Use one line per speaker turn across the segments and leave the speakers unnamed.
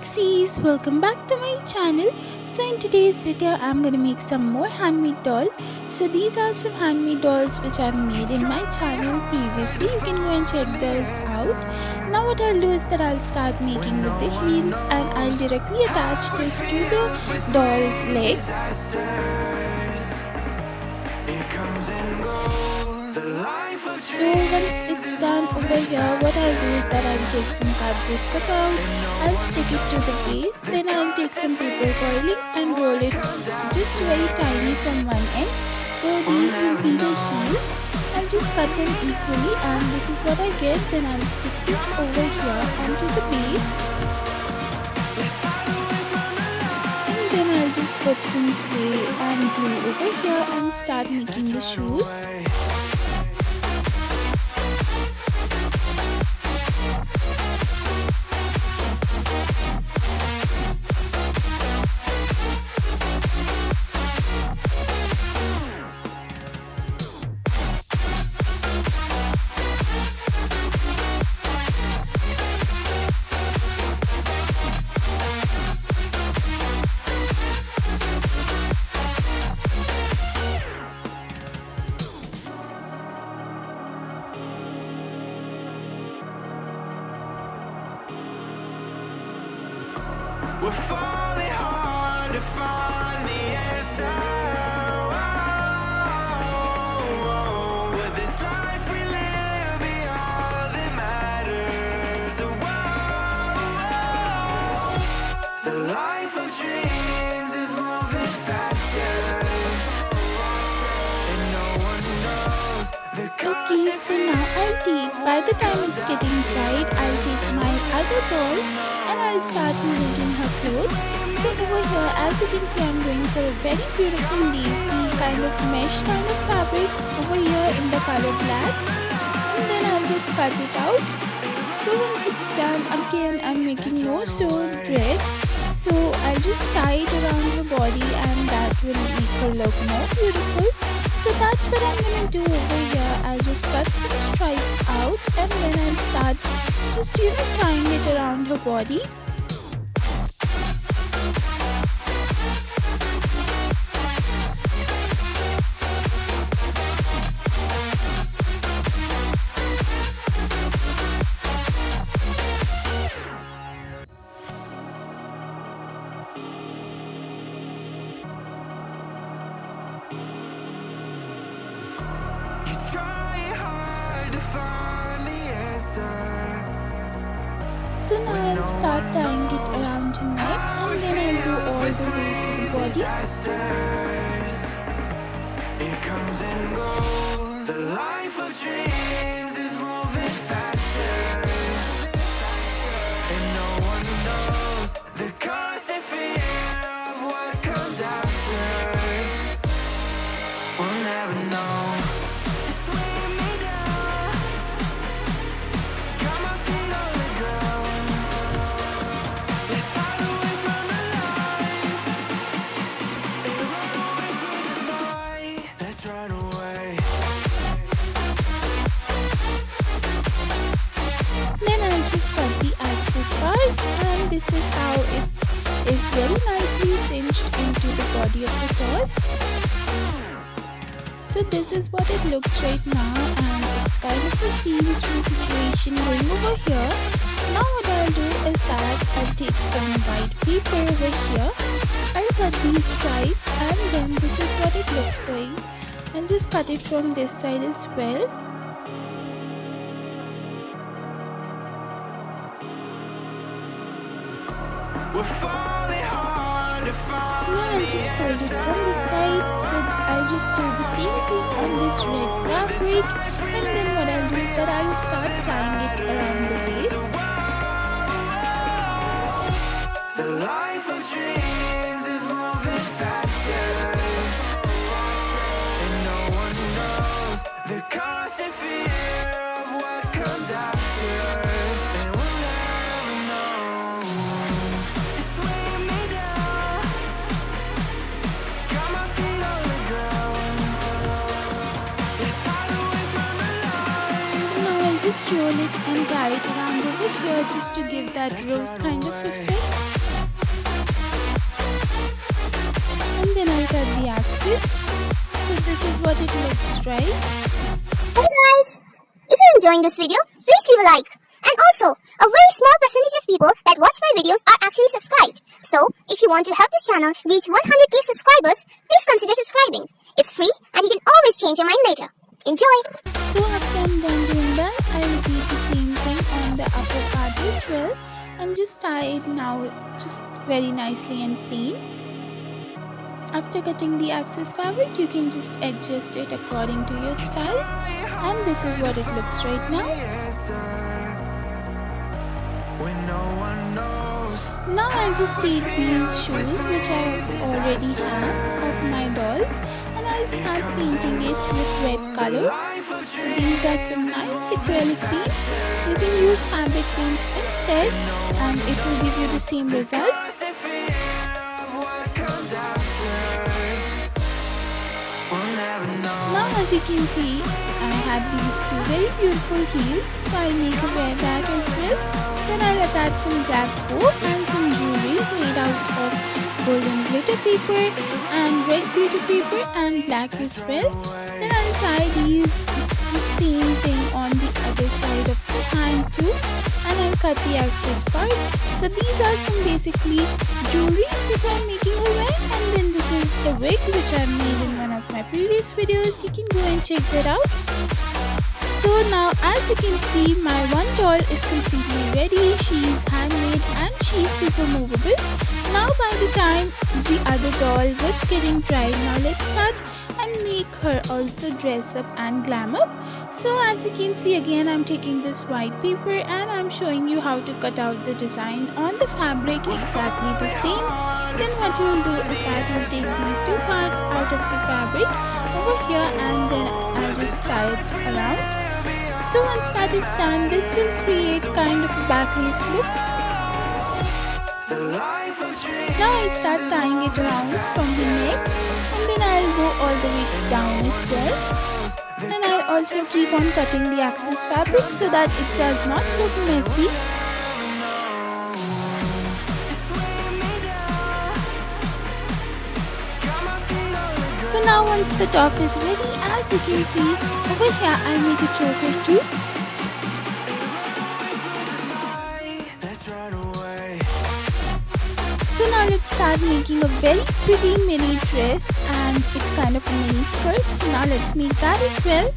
FunXcies, welcome back to my channel. So in today's video I'm gonna make some more handmade doll. So these are some handmade dolls which I made in my channel previously. You can go and check those out. Now what I'll do is that I'll start making with the heels and I'll directly attach this to the doll's legs. So once it's done over here, what I'll do is that I'll take some cardboard cutout, I'll stick it to the base, then I'll take some paper coiling and roll it just very tiny from one end. So these will be the heels. I'll just cut them equally and this is what I get. Then I'll stick this over here onto the base. And then I'll just put some clay and glue over here and start making the shoes.
We're falling hard to find the answer. With this life we live, be all that matters. The life of dreams is moving faster, and no one knows the
Okay, so now by the time it's getting dried, I'll take my other doll and I'll start making her clothes. So over here, as you can see, I'm going for a very beautiful lacy kind of mesh kind of fabric over here in the color black, and then I'll just cut it out. So once it's done, again I'm making no sew dress, so I'll just tie it around her body and that will make her look more beautiful. So that's what I'm gonna do over here. I'll just cut some stripes out and then I'll start just tying it around her body. So now I'll start tying it around her neck and then I'll go all the way to the body.
It comes and goes. The life of dreams is moving faster, and no one knows the constant fear of what comes after. We'll never know. It's weighing me down. Got my feet on the ground. Let's hide away from the lies. And run away from the light. Let's run away.
Then I'll just cut the access part and this is how it is very nicely cinched into the body of the doll. So this is what it looks right now and it's kind of a see-through situation going over here. Now what I'll do is that I'll take some white paper over here. I'll cut these stripes and then this is what it looks like. And just cut it from this side as well.
We're falling hard to find.
Now I'll just fold it from the side, so I'll just do the same thing on this red fabric and then what I'll do is that I'll start tying it around the waist.
The life of dreams is moving faster, and no one knows the constant fear of what comes after. And we'll never know. It's weighing me down. Got my feet on the ground. Let's hide away from the light.
So now I'll just roll it and tie it around over here just to give that rose kind of effect. and cut the axis. So this is what it looks right.
Hey guys! If you're enjoying this video, please leave a like. And also, a very small percentage of people that watch my videos are actually subscribed. So, if you want to help this channel reach 100k subscribers, please consider subscribing. It's free and you can always change your mind later. Enjoy!
So after I'm done doing that, I repeat the same thing on the upper part as well. And just tie it now just very nicely and plain. After cutting the excess fabric, you can just adjust it according to your style. And this is what it looks right now. Now I'll just take these shoes which I already have of my dolls and I'll start painting it with red color. So these are some nice acrylic paints. You can use fabric paints instead and it will give you the same results. Now as you can see, I have these two very beautiful heels, so I'll make her wear that as well. Then I'll attach some black bow and some jewelries made out of golden glitter paper and red glitter paper and black as well. Then I'll tie these the same thing on the other side of the hand too, and I'll cut the excess part. So these are some basically jewelries which I'm making her wear, and then this is the wig which I've made in one of my previous videos. You can go and check that out. So now as you can see, my one doll is completely ready. She is handmade and she is super movable. Now by the time the other doll was getting dried, now let's start and make her also dress up and glam up. So as you can see, again I'm taking this white paper and I'm showing you how to cut out the design on the fabric exactly the same. Then what you will do is that you'll take these two parts out of the fabric over here and then I'll just tie it around. So once that is done, this will create kind of a backlace look. Now I'll start tying it around from the neck and then I'll go all the way down as well. And I'll also keep on cutting the excess fabric so that it does not look messy. So now once the top is ready, as you can see, over here I'll make a choker too. So now let's start making a very pretty mini dress and it's kind of a mini skirt. So now let's make that as well.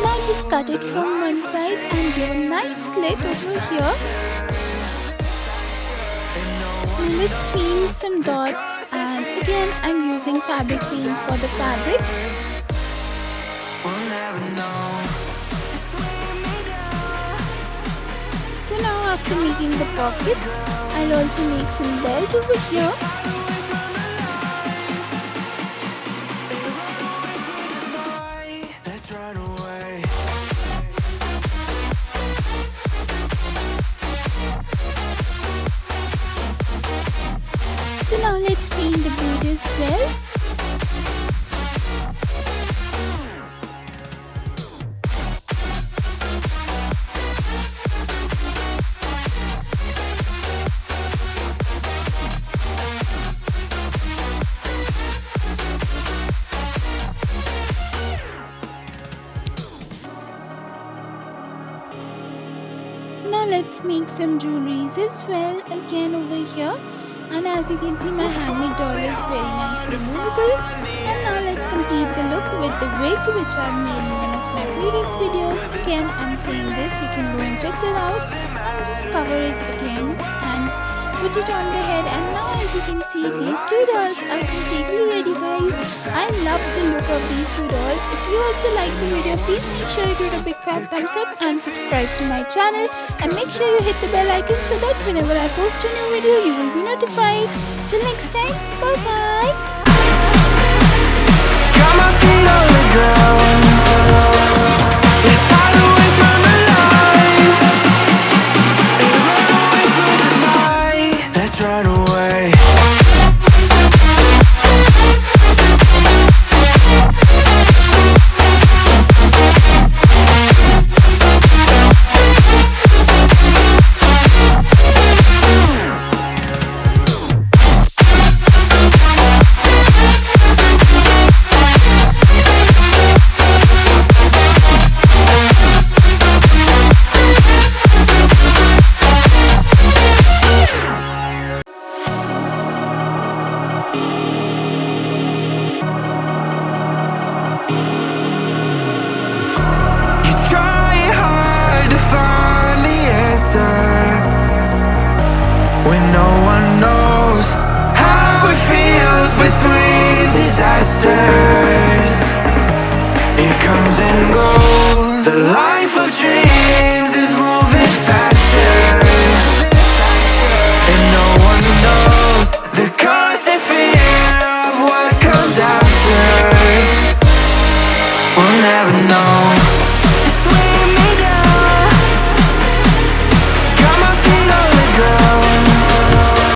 Now just cut it from one side and give a nice slit over here. Let's paint some dots and again I'm using fabric paint for the fabrics. So now after making the pockets, I'll also make some belt over here. So now let's paint the boot as well. Now let's make some jewelries as well again over here. And as you can see, my handmade doll is very nicely movable. And now let's complete the look with the wig which I've made in one of my previous videos. Again, I'm saying this, you can go and check that out and just cover it again. And put it on the head, and now as you can see, these two dolls are completely ready, guys. I love the look of these two dolls. If you also like the video, please make sure you give it a big fat thumbs up and subscribe to my channel, and make sure you hit the bell icon so that whenever I post a new video, you will be notified. Till next time, bye bye.
Got my feet on the ground. Let's hide away from the lights and run away from the night. Let's run away. When no one knows how it feels between disasters, it comes and goes. The light